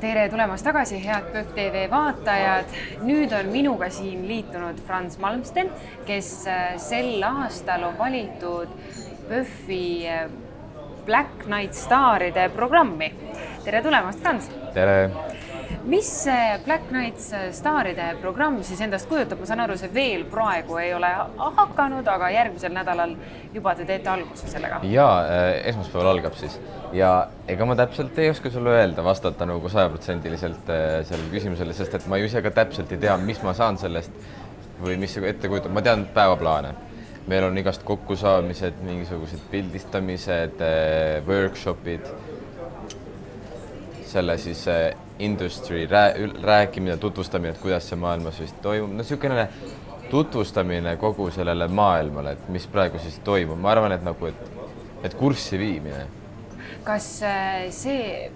Tere tulemast tagasi, head PÖFF TV vaatajad. Nüüd on minuga siin liitunud Frans Malmsten, kes sel aastal on valitud PÖFFi Black Night staaride programmi. Tere tulemast, Frans! Tere! Mis see Black Night staaride programm siis endast kujutab? Ma saan aru, see veel praegu ei ole hakanud, aga järgmisel nädalal juba te teete alguse sellega. Jaa, esmaspäeval algab siis. Ja ega ma täpselt ei oska sulle öelda, vastata nagu 100% sellele küsimusele, sest et ma ju ise ka täpselt ei tea, mis ma saan sellest või mis see ette kujutab. Ma tean päevaplaane. Meil on igast kokkusaamised, mingisugused pildistamised, workshopid, selle siis industry, rääkimine, tutvustamine, et kuidas see maailmas vist toimub. No niisugune tutvustamine kogu sellele maailmale, et mis praegu siis toimub. Ma arvan, et nagu, et kurssi viimine. Kas see,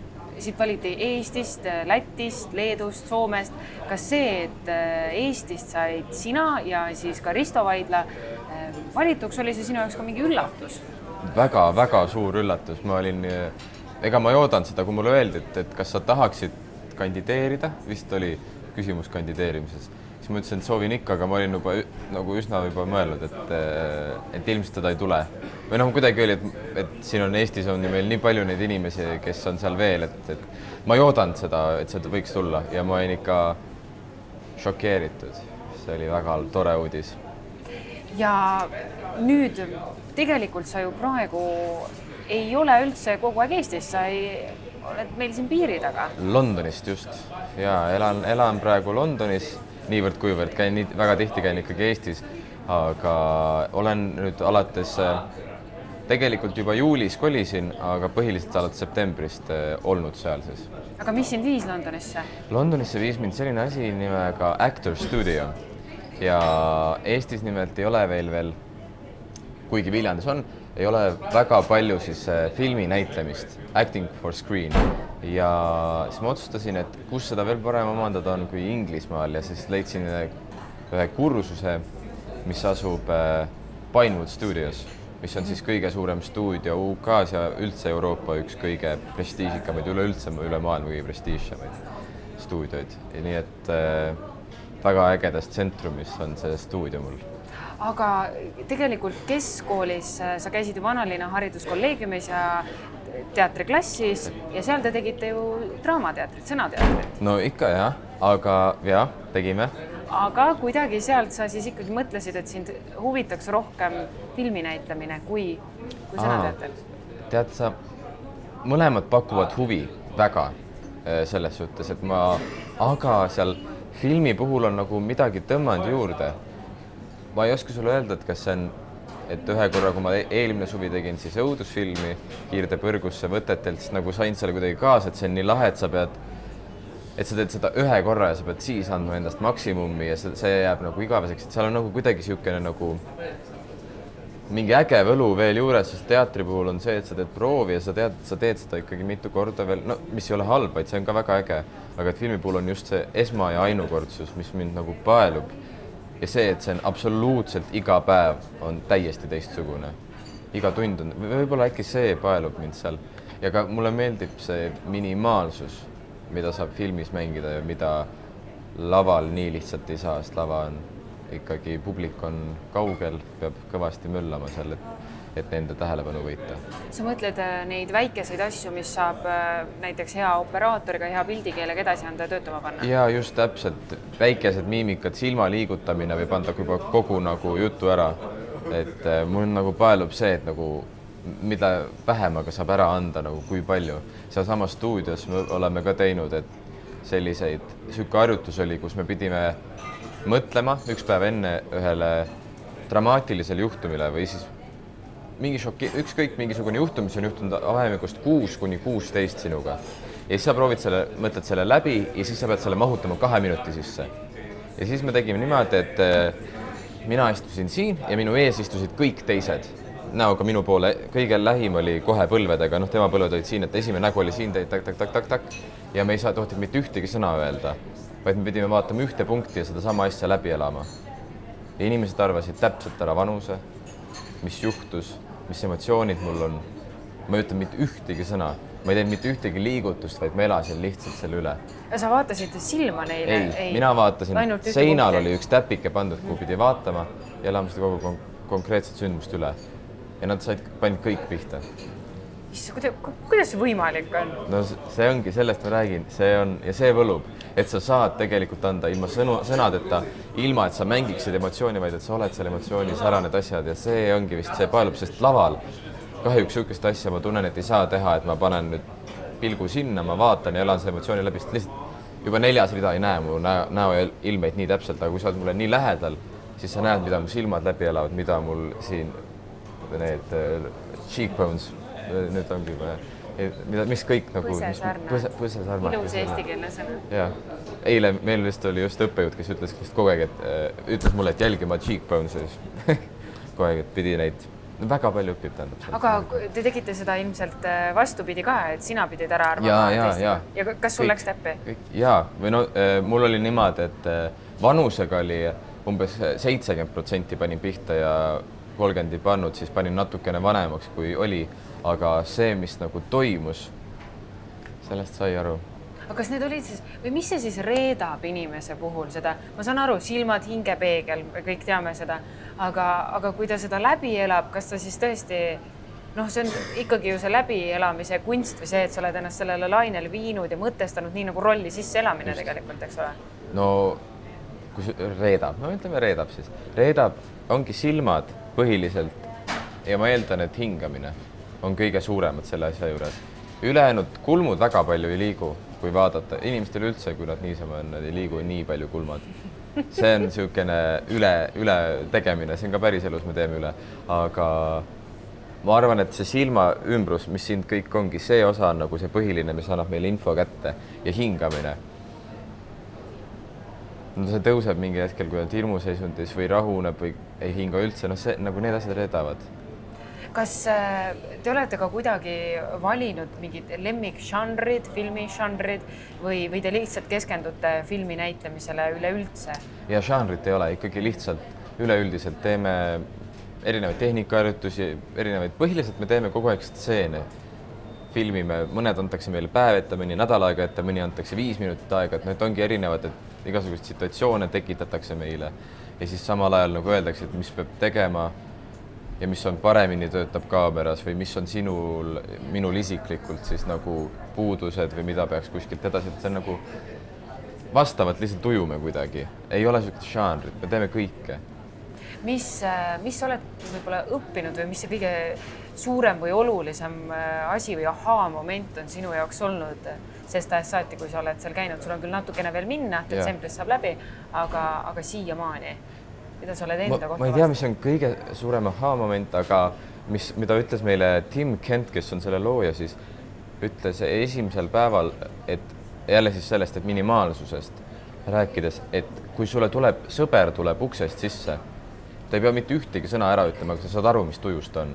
siit valiti Eestist, Lätist, Leedust, Soomest, kas see, et Eestist said sina ja siis ka Risto Vaidla valituks, oli see sinu jaoks ka mingi üllatus? Väga suur üllatus. Ega ma ei oodanud seda, kui mulle öeldi, et kas sa tahaksid kandideerida, vist oli küsimus kandideerimises. Siis ma ütlesin, et soovin ikka, aga ma olin nagu üsna juba mõelnud, et ilmselt teda ei tule. Või kuidagi oli, et siin on Eestis on ju meil nii palju neid inimesi, kes on seal veel, et ma ei oodanud seda, et seda võiks tulla ja ma olin ikka šokeeritud. See oli väga tore uudis. Ja nüüd tegelikult sa ju praegu ei ole üldse kogu aeg Eestis, sa oled meil siin piiri taga. Londonist just. Ja elan praegu Londonis, niivõrd kuivõrd, väga tihti käin ikkagi Eestis, aga olen nüüd alates, tegelikult juba juulis kolisin, aga põhiliselt alates septembrist olnud seal siis. Aga mis sind viis Londonisse? Londonisse viis mind selline asi nimega Actor Studio ja Eestis nimelt ei ole veel, kuigi Viljandis on, ei ole väga palju siis filmi näitlemist, acting for screen. Ja siis ma otsustasin, et kus seda veel parem omandada on kui Inglismaal ja siis leidsin ühe kursuse, mis asub Pinewood Studios, mis on siis kõige suurem stuudio UK-s ja üldse Euroopa üks kõige prestiižikamaid, üle maailma kõige prestiižsemaid stuudioid. Nii et väga ägedas tsentrumis on see stuudio mul. Aga tegelikult keskkoolis sa käisid ju Vanalinna hariduskolleegiumis ja teatriklassis ja seal te tegite ju draamateatrit, sõnateatrit. No ikka jah, aga jah, tegime. Aga kuidagi sealt sa siis ikkagi mõtlesid, et sind huvitaks rohkem filmi näitlemine kui sõnateater? Tead sa, mõlemad pakuvad huvi väga selles suhtes, et aga seal filmi puhul on nagu midagi tõmmanud juurde. Ma ei oska sulle öelda, et kas see on, et ühe korra, kui ma eelmine suvi tegin siis õudusfilmi Kiirde põrgusse võtetelt, siis nagu sain selle kuidagi kaasa, et see on nii lahe, et sa teed seda ühe korra ja sa pead siis andma endast maksimumi ja see jääb nagu igaveseks, et seal on nagu kuidagi siukene nagu mingi äge võlu veel juures, sest teatri puhul on see, et sa teed proovi ja sa teed seda ikkagi mitu korda veel, no mis ei ole halb, vaid see on ka väga äge, aga et filmi puhul on just see esma- ja ainukordsus, mis mind nagu paelub. Ja see, et see on absoluutselt iga päev on täiesti teistsugune. Iga tund on, võib-olla äkki see paelub mind seal. Ja ka mulle meeldib see minimaalsus, mida saab filmis mängida ja mida laval nii lihtsalt ei saa, sest lava on ikkagi, publik on kaugel, peab kõvasti möllama seal, et nende tähelepanu võita. Sa mõtled neid väikeseid asju, mis saab näiteks hea operaatoriga, hea pildikeelega edasi anda ja töötama panna? Ja just täpselt. Väikesed miimikad, silma liigutamine võib anda juba kogu nagu jutu ära. Et mul nagu paelub see, et nagu mida vähemaga saab ära anda, nagu kui palju. Seal sama stuudios me oleme ka teinud, et siuke harjutus oli, kus me pidime mõtlema üks päev enne ühele dramaatilisele juhtumile või siis ükskõik mingisugune juhtum, mis on juhtunud vahemikust 6 kuni 16 sinuga. Ja siis sa mõtled selle läbi ja siis sa pead selle mahutama 2 minuti sisse. Ja siis me tegime niimoodi, et mina istusin siin ja minu ees istusid kõik teised. Näoga minu poole, kõige lähim oli kohe põlvedega, tema põlved olid siin, et esimene nägu oli siin, tak. Ja me ei tohtinud mitte ühtegi sõna öelda, vaid me pidime vaatama ühte punkti ja seda sama asja läbi elama. Ja inimesed arvasid täpselt ära vanuse, mis juhtus, mis emotsioonid mul on. Ma ei ütle mitte ühtegi sõna ma ei teinud mitte ühtegi liigutust, vaid ma elasin lihtsalt selle üle. Sa vaatasid silma neile? Ei, mina vaatasin, seinal oli üks täpike pandud, kuhu pidi vaatama ja elama seda kogu konkreetset sündmust üle. Ja nad panid kõik pihta. Kuidas see võimalik on? No see ongi, sellest ma räägin, ja see võlub, et sa saad tegelikult anda ilma sõnadeta, ilma et sa mängiksid emotsiooni, vaid et sa oled seal emotsioonis ära need asjad ja see ongi vist see paelub, sest laval kahjuks sihukest asja ma tunnen, et ei saa teha, et ma panen nüüd pilgu sinna, ma vaatan ja elan see emotsiooni läbi, sest lihtsalt juba 4. rida ei näe mu näo ilmeid nii täpselt, aga kui sa oled mulle nii lähedal, siis sa näed, mida mu silmad läbi elavad, mida mul siin need cheekbones, nüüd ongi mis kõik nagu põsesarnad. Ilus eestikeelne sõna. Jah, eile meil vist oli just õppejõud, kes ütles kogu aeg, et ütles mulle, et jälgi oma cheekbones kogu aeg, et pidi neid väga palju õpib, tähendab. Aga te tegite seda ilmselt vastupidi ka, et sina pidid ära arvama. Ja kas sul läks täppi? Jaa, või no mul oli niimoodi, et vanusega oli umbes 70% panin pihta ja 30 ei pannud, siis panin natukene vanemaks, kui oli, aga see, mis nagu toimus, sellest sai aru. Aga kas need olid siis, või mis see siis reedab inimese puhul seda? Ma saan aru, silmad, hingepeegel, kõik teame seda, aga kui ta seda läbi elab, kas ta siis tõesti, see on ikkagi ju see läbielamise kunst või see, et sa oled ennast sellele lainele viinud ja mõtestanud nii nagu rolli sisse elamine tegelikult, eks ole? No, kui reedab, no ütleme reedab siis. Reedab ongi silmad põhiliselt ja ma eeldan, et hingamine on kõige suuremad selle asja juures. Ülejäänud kulmud väga palju ei liigu, kui vaadata. Inimestel üldse, kui nad niisama on, nad ei liigu nii palju kulmad. See on niisugune üle tegemine, see on ka päris elus, me teeme üle. Aga ma arvan, et see silma ümbrus, mis siin kõik ongi, see osa on nagu see põhiline, mis annab meile info kätte ja hingamine. No see tõuseb mingi hetkel, kui on hirmuseisundis või rahuneb või ei hinga üldse, see nagu need asjad reedavad. Kas te olete ka kuidagi valinud mingid lemmikžanrid, filmižanrid või te lihtsalt keskendute filmi näitlemisele üleüldse? Ja žanrit ei ole, ikkagi lihtsalt üleüldiselt teeme erinevaid tehnikaharjutusi, põhiliselt me teeme kogu aeg stseene. Filmime, mõned antakse meile päev ette, mõni nädal aega ette, mõni antakse 5 minutit aega, et need ongi erinevad, et igasugust situatsioone tekitatakse meile ja siis samal ajal nagu öeldakse, et mis peab tegema ja mis on paremini töötab kaameras või mis on minul isiklikult siis nagu puudused või mida peaks kuskilt edasi, et see on nagu vastavalt lihtsalt ujume kuidagi. Ei ole sellist žanrit, me teeme kõike. Mis oled võib-olla õppinud või mis see kõige suurem või olulisem asi või moment on sinu jaoks olnud sest ajast saati, kui sa oled seal käinud, sul on küll natukene veel minna, detsembris saab läbi, aga siiamaani, mida sa oled enda kohta ma ei tea, mis on kõige suurem moment, aga mida ütles meile Tim Kent, kes on selle looja, siis ütles esimesel päeval, et jälle siis sellest, et minimaalsusest rääkides, et kui sulle sõber tuleb uksest sisse, ta ei pea mitte ühtegi sõna ära ütlema, aga sa saad aru, mis tujust on.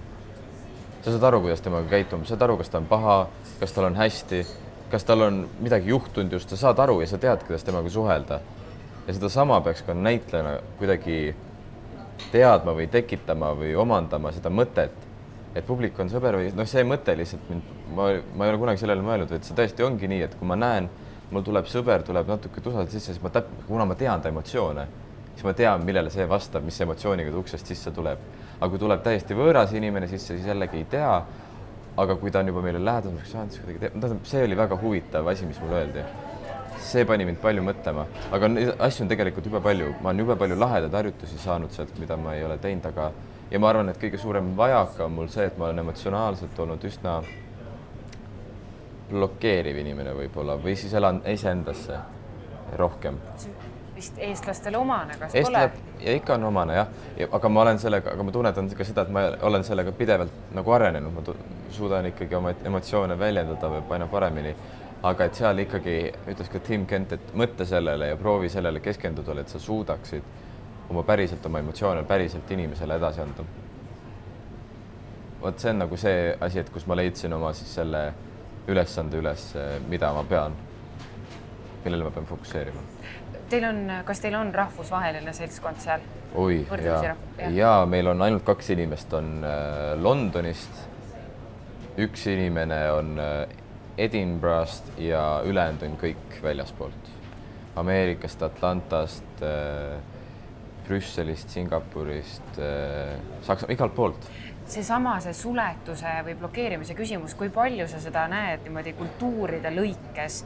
Sa saad aru, kuidas temaga käituma, saad aru, kas ta on paha, kas tal on hästi, kas tal on midagi juhtunud just, sa saad aru ja sa tead, kuidas temaga suhelda. Ja seda sama peaks ka näitlejana kuidagi teadma või tekitama või omandama seda mõtet, et publik on sõber või see mõte lihtsalt ma ei ole kunagi sellele mõelnud, et see tõesti ongi nii, et kui ma näen, mul tuleb sõber, tuleb natuke tusalt sisse, siis kuna ma tean ta emotsioone, siis ma tean, millele see vastab, mis emotsiooniga ta uksest sisse tuleb. Aga kui tuleb täiesti võõras inimene sisse, siis jällegi ei tea, aga kui ta on juba meile lähedasemaks saanud, siis kuidagi teha. See oli väga huvitav asi, mis mulle öeldi. See pani mind palju mõtlema, aga asju on tegelikult jube palju. Ma olen jube palju lahedaid harjutusi saanud sealt, mida ma ei ole teinud, aga ja ma arvan, et kõige suurem vajaka on mul see, et ma olen emotsionaalselt olnud üsna blokeeriv inimene võib-olla või siis elan iseendasse rohkem. Vist eestlastele omane, kas pole? Ja ikka on omane, jah. Aga ma tunnetan ka seda, et ma olen sellega pidevalt nagu arenenud. Ma suudan ikkagi oma emotsioone väljendada või aina paremini. Aga et seal ikkagi ütles ka Tim Kent, et mõtle sellele ja proovi sellele keskenduda, et sa suudaksid oma emotsioone päriselt inimesele edasi anda. Vot see on nagu see asi, et kus ma leidsin oma siis selle ülesande üles, mida ma pean, millele ma pean fokusseerima. Kas teil on rahvusvaheline seltskond seal? Oi, ja meil on ainult 2 inimest on Londonist. Üks inimene on Edinburgh'st ja ülejäänud on kõik väljaspoolt. Ameerikast, Atlantast, Brüsselist, Singapurist, Saksa, igalt poolt. See suletuse või blokeerimise küsimus, kui palju sa seda näed niimoodi kultuuride lõikes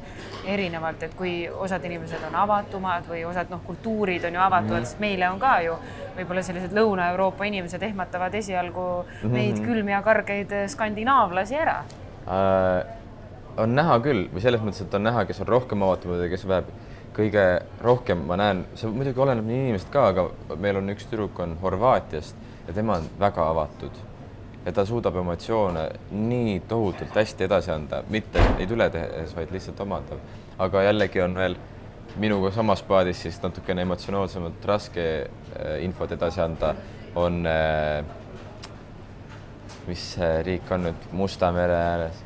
erinevalt, et kui osad inimesed on avatumad või osad kultuurid on ju avatud, sest meile on ka ju võib-olla sellised Lõuna-Euroopa inimesed ehmatavad esialgu neid külmi ja kargeid skandinaavlasi ära. On näha küll, või selles mõttes, et on näha, kes on rohkem avatumad ja kes väheb. Kõige rohkem ma näen, see muidugi oleneb nii inimest ka, aga meil on üks tüdruk on Horvaatiast ja tema on väga avatud. Ja ta suudab emotsioone nii tohutult hästi edasi anda, mitte neid üle tehes, vaid lihtsalt omandab. Aga jällegi on veel minuga samas paadis siis natukene emotsionaalsemalt raske infot edasi anda. On, mis riik on nüüd Musta mere ääres?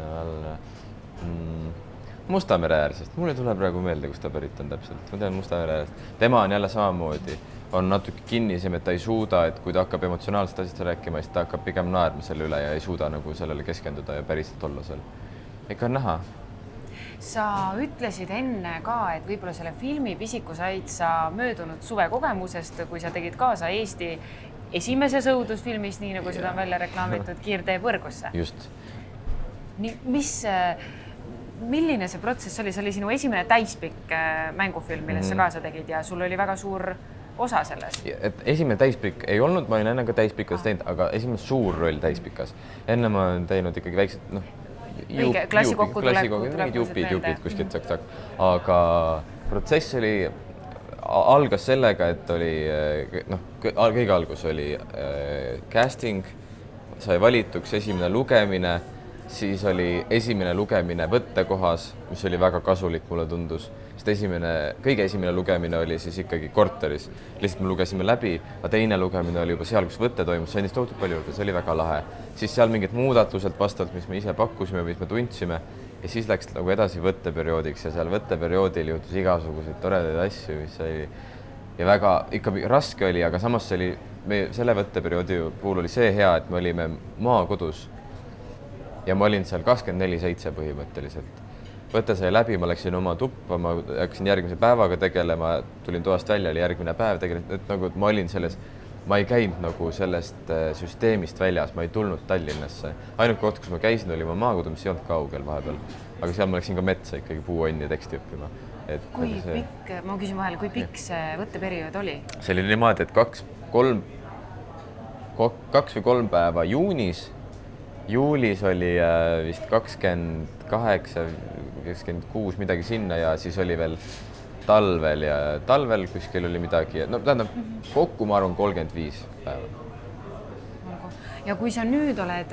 Musta mere äärsest. Mulle tuleb praegu meelde, kus ta pärit on täpselt. Ma tean Musta mere äärest. Tema on jälle samamoodi. On natuke kinnisem, et ta ei suuda, et kui ta hakkab emotsionaalselt asjast rääkima, siis ta hakkab pigem naerma selle üle ja ei suuda nagu sellele keskenduda ja päriselt olla seal. Ega on näha. Sa ütlesid enne ka, et võib-olla selle filmi pisiku said sa möödunud suve kogemusest, kui sa tegid kaasa Eesti esimeses õudusfilmis, nii nagu seda on välja reklaamitud, Kiirtee põrgusse. Just. Milline see protsess oli? See oli sinu esimene täispikk mängufilm, millest sa kaasa tegid ja sul oli väga suur osa selles. Et esimene täispikk ei olnud, ma olin enne ka täispikas teinud, aga esimene suur roll täispikas. Enne ma olen teinud ikkagi väiksed, klassi kokku tuleb jupid kuskilt sak-sak. Aga protsess oli, algas sellega, et oli, kõige algus oli casting, sai valituks esimene lugemine, siis oli esimene lugemine võttekohas, mis oli väga kasulik, mulle tundus. Sest kõige esimene lugemine oli siis ikkagi korteris. Lihtsalt me lugesime läbi, aga teine lugemine oli juba seal, kus võtte toimus. See andis tohutult palju juurde, see oli väga lahe. Siis seal mingid muudatused vastavalt, mis me ise pakkusime, mis me tundsime. Ja siis läks nagu edasi võtteperioodiks ja seal võtteperioodil juhtus igasuguseid toredaid asju, mis oli ja väga ikka raske oli, aga samas oli, selle võtteperioodi puhul oli see hea, et me olime maakodus ja ma olin seal 24/7 põhimõtteliselt. Võte sai läbi, ma läksin oma tuppa, ma hakkasin järgmise päevaga tegelema, tulin toast välja, oli järgmine päev tegelikult, et nagu ma olin selles, ma ei käinud nagu sellest süsteemist väljas, ma ei tulnud Tallinnasse. Ainult koht, kus ma käisin, oli ma maakodu, mis ei olnud kaugel vahepeal, aga seal ma läksin ka metsa ikkagi puuonni teksti õppima. Pikk, ma küsin vahel, kui pikk see võtteperiood oli? See oli niimoodi, et 2 või 3 päeva juunis. Juulis oli vist 28, 26 midagi sinna ja siis oli veel talvel ja talvel kuskil oli midagi, tähendab kokku ma arvan 35 päeva. Ja kui sa nüüd oled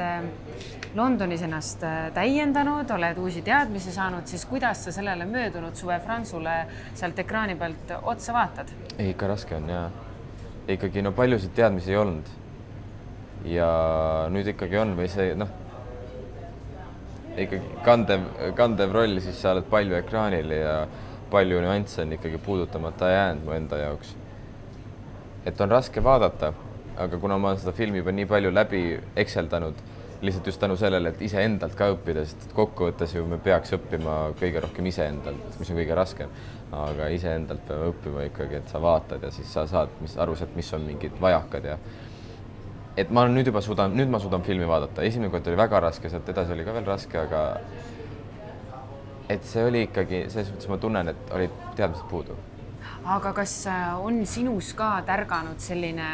Londonis ennast täiendanud, oled uusi teadmisi saanud, siis kuidas sa sellele möödunud suve Fransule sealt ekraani pealt otsa vaatad? Ikka raske on ja ikkagi paljusid teadmisi ei olnud. Ja nüüd ikkagi on või see, ikkagi kandev roll, siis sa oled palju ekraanil ja palju nüansse on ikkagi puudutamata jäänud mu enda jaoks. Et on raske vaadata, aga kuna ma olen seda filmi juba nii palju läbi ekseldanud, lihtsalt just tänu sellele, et ise endalt ka õppida, sest kokkuvõttes ju me peaks õppima kõige rohkem ise endalt, mis on kõige raskem, aga ise endalt peame õppima ikkagi, et sa vaatad ja siis sa saad aru, mis on mingid vajakad ja et ma nüüd suudan filmi vaadata. Esimene kord oli väga raske, sealt edasi oli ka veel raske, aga et see oli ikkagi, selles mõttes ma tunnen, et olid teadmised puudu. Aga kas on sinus ka tärganud selline,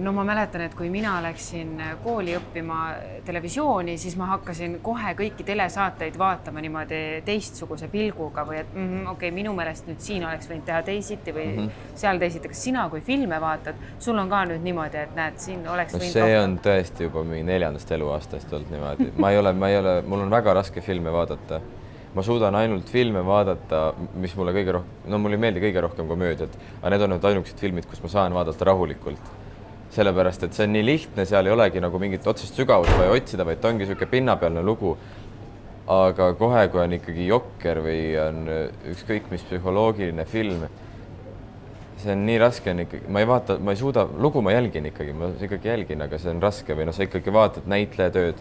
ma mäletan, et kui mina läksin kooli õppima televisiooni, siis ma hakkasin kohe kõiki telesaateid vaatama niimoodi teistsuguse pilguga või et okei, minu meelest nüüd siin oleks võinud teha teisiti või seal teisiti. Kas sina, kui filme vaatad, sul on ka nüüd niimoodi, et näed, siin oleks võinud see on tõesti juba mingi 4. eluaastast olnud niimoodi. Ma ei ole, mul on väga raske filme vaadata. Ma suudan ainult filme vaadata, mis mulle kõige rohkem, mulle ei meeldi kõige rohkem komöödiad, aga need on nüüd ainukesed filmid, kus ma saan vaadata rahulikult. Sellepärast, et see on nii lihtne, seal ei olegi nagu mingit otsest sügavust vaja otsida, vaid ongi niisugune pinnapealne lugu. Aga kohe, kui on ikkagi jokker või on ükskõik mis psühholoogiline film, see on nii raske, ma ei suuda, lugu ma jälgin ikkagi, ma ikkagi jälgin, aga see on raske või sa ikkagi vaatad näitlejatööd,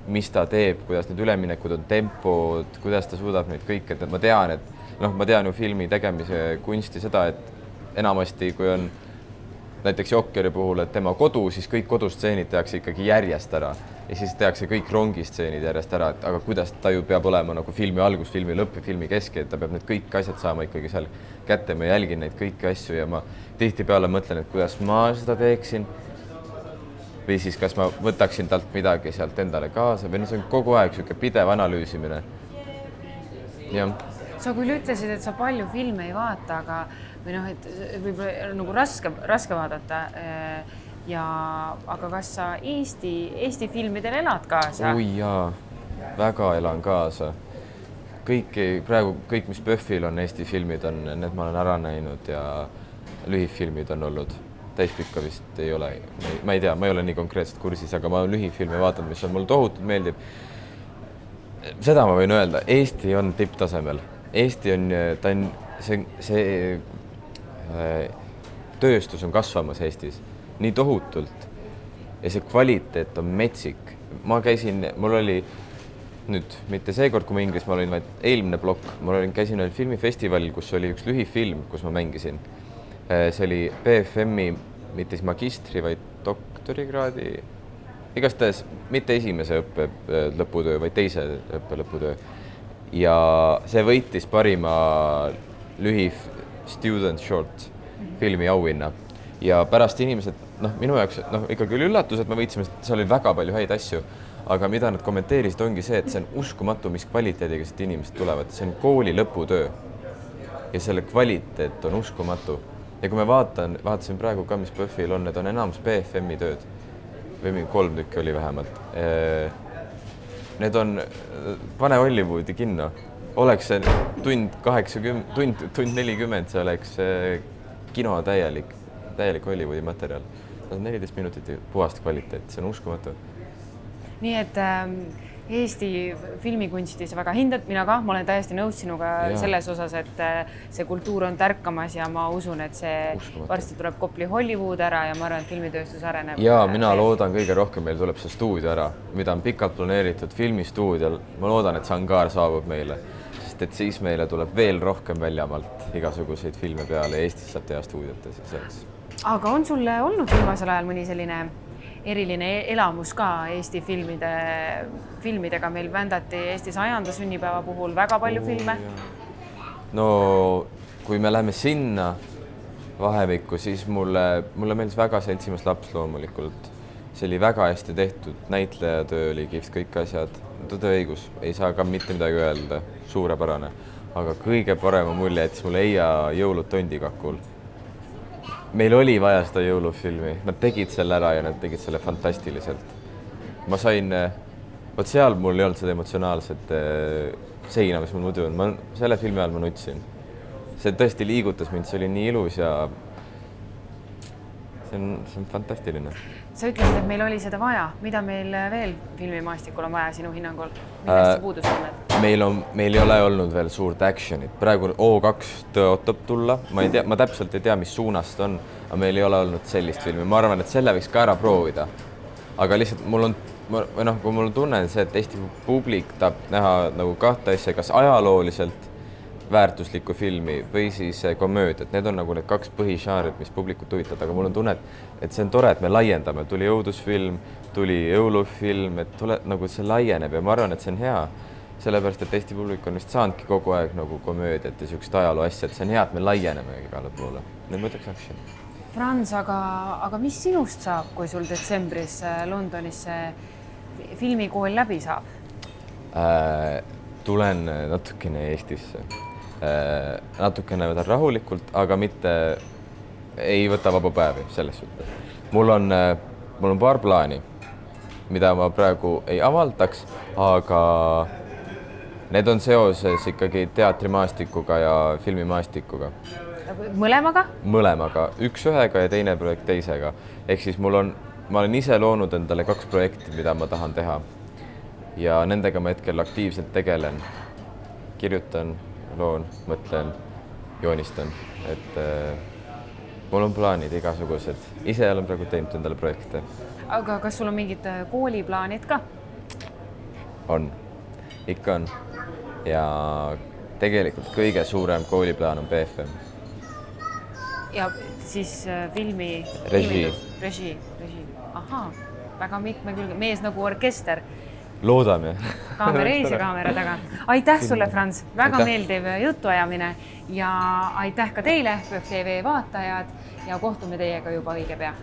mis ta teeb, kuidas need üleminekud on, tempod, kuidas ta suudab neid kõike, et ma tean, et noh, ma tean ju filmi tegemise kunsti seda, et enamasti, kui on näiteks Jokeri puhul, et tema kodu, siis kõik kodustseenid tehakse ikkagi järjest ära ja siis tehakse kõik rongistseenid järjest ära, et aga kuidas ta ju peab olema nagu filmi algus, filmi lõpp ja filmi kesk, et ta peab need kõik asjad saama ikkagi seal kätte, ma jälgin neid kõiki asju ja ma tihtipeale mõtlen, et kuidas ma seda teeksin või siis kas ma võtaksin talt midagi sealt endale kaasa või no see on kogu aeg niisugune pidev analüüsimine. Jah. Sa küll ütlesid, et sa palju filme ei vaata, aga või noh, et võib-olla nagu raske vaadata aga kas sa Eesti filmidel elad kaasa? Oi jaa, väga elan kaasa. Praegu kõik, mis PÖFFil on Eesti filmid on, need ma olen ära näinud ja lühifilmid on olnud. Täispikka vist ei ole, ma ei tea, ma ei ole nii konkreetselt kursis, aga ma lühifilme vaatan, mis on mulle tohutult meeldib. Seda ma võin öelda, Eesti on tipptasemel. Eesti on, see tööstus on kasvamas Eestis nii tohutult ja see kvaliteet on metsik. Ma käisin, mul oli nüüd mitte seekord, kui ma Inglismaal olin, vaid eelmine plokk. Käisin ühel filmifestivalil, kus oli üks lühifilm, kus ma mängisin. See oli BFM-i mitte siis magistri, vaid doktorikraadi, igastahes mitte esimese õppe lõputöö, vaid teise õppe lõputöö. Ja see võitis parima student short filmi auhinna. Ja pärast inimesed, minu jaoks ikkagi oli üllatus, et me võitsime, seal oli väga palju häid asju, aga mida nad kommenteerisid ongi see, et see on uskumatu, mis kvaliteediga siit inimesed tulevad. See on kooli lõputöö ja selle kvaliteet on uskumatu. Ja kui me vaatasin praegu ka, mis PÖFFil on, need on enamus BFM-i tööd või 3 tükki oli vähemalt. Need on, pane Hollywoodi kinno, oleks see tund 40, see oleks kino täielik Hollywoodi materjal. 14 minutit puhast kvaliteet, see on uskumatu. Nii et Eesti filmikunstis väga hindad, mina ka, ma olen täiesti nõus sinuga selles osas, et see kultuur on tärkamas ja ma usun, et see varsti tuleb Kopli Hollywood ära ja ma arvan, et filmitööstus areneb. Ja mina loodan kõige rohkem, meil tuleb see stuudio ära, mida on pikalt planeeritud filmistuudial. Ma loodan, et Sangaar saabub meile, sest et siis meile tuleb veel rohkem väljamaalt igasuguseid filme peale ja Eestis saab teha stuudiotes ja selleks. Aga on sulle olnud viimasel ajal mõni selline eriline elamus ka Eesti filmidega? Meil vändati Eesti 100. sünnipäeva puhul väga palju filme. No kui me läheme sinna vahemikku, siis mulle meeldis väga Seltsimees laps loomulikult. See oli väga hästi tehtud, näitlejatöö oli kihvt, kõik asjad. Tõde õigus, ei saa ka mitte midagi öelda, suurepärane. Aga kõige parema mulje jättis mulle Eija Jõulud tondikakul. Meil oli vaja seda jõulufilmi, nad tegid selle ära ja nad tegid selle fantastiliselt. Ma sain, võt seal mul ei olnud seda emotsionaalset seina, mis mul muidu on. Selle filmi ajal ma nutsin. See tõesti liigutas mind, see oli nii ilus ja see on fantastiline. Sa ütlesid, et meil oli seda vaja. Mida meil veel filmimaastikul on vaja sinu hinnangul? Millest sa puudust tunned? Meil ei ole olnud veel suurt actionit. Praegu O2 tõotab tulla. Ma täpselt ei tea, mis suunast on, aga meil ei ole olnud sellist filmi. Ma arvan, et selle võiks ka ära proovida. Aga lihtsalt kui mul on tunne see, et Eesti publik tahab näha nagu kahte asja, kas ajalooliselt väärtuslikku filmi või siis komöödiat. Need on nagu need 2 põhižaarid, mis publikut huvitavad, aga mul on tunne, et see on tore, et me laiendame. Tuli õudusfilm, tuli jõulufilm, et nagu see laieneb ja ma arvan, et see on hea. Sellepärast, et Eesti publik on vist saanudki kogu aeg nagu komöödiat ja siukest ajaloo asja, et see on hea, et me laieneme igale poole. Nüüd mõtleks action. Franz, aga mis sinust saab, kui sul detsembris Londonis filmikool läbi saab? Tulen natukene Eestisse. Natukene võtan rahulikult, aga mitte ei võta vaba päevi selles suhtes. Mul on paar plaani, mida ma praegu ei avaldaks, aga need on seoses ikkagi teatrimaastikuga ja filmimaastikuga. Mõlemaga? Mõlemaga, üks ühega ja teine projekt teisega. Ehk siis ma olen ise loonud endale 2 projekti, mida ma tahan teha. Ja nendega ma hetkel aktiivselt tegelen. Kirjutan, loon, mõtlen, joonistan. Et mul on plaanid igasugused. Ise olen praegu teinud endale projekte. Aga kas sul on mingid kooliplaanid ka? on, ikka on. Ja tegelikult kõige suurem kooliplaan on BFM. Ja siis filmi... Režii. Ahaa, väga mitmekülge mees nagu orkester. Loodame. Kaamera ees ja kaamera taga. Aitäh sulle, Franz, väga meeldiv jutuajamine ja aitäh ka teile, PÖFF TV vaatajad ja kohtume teiega juba õige pea.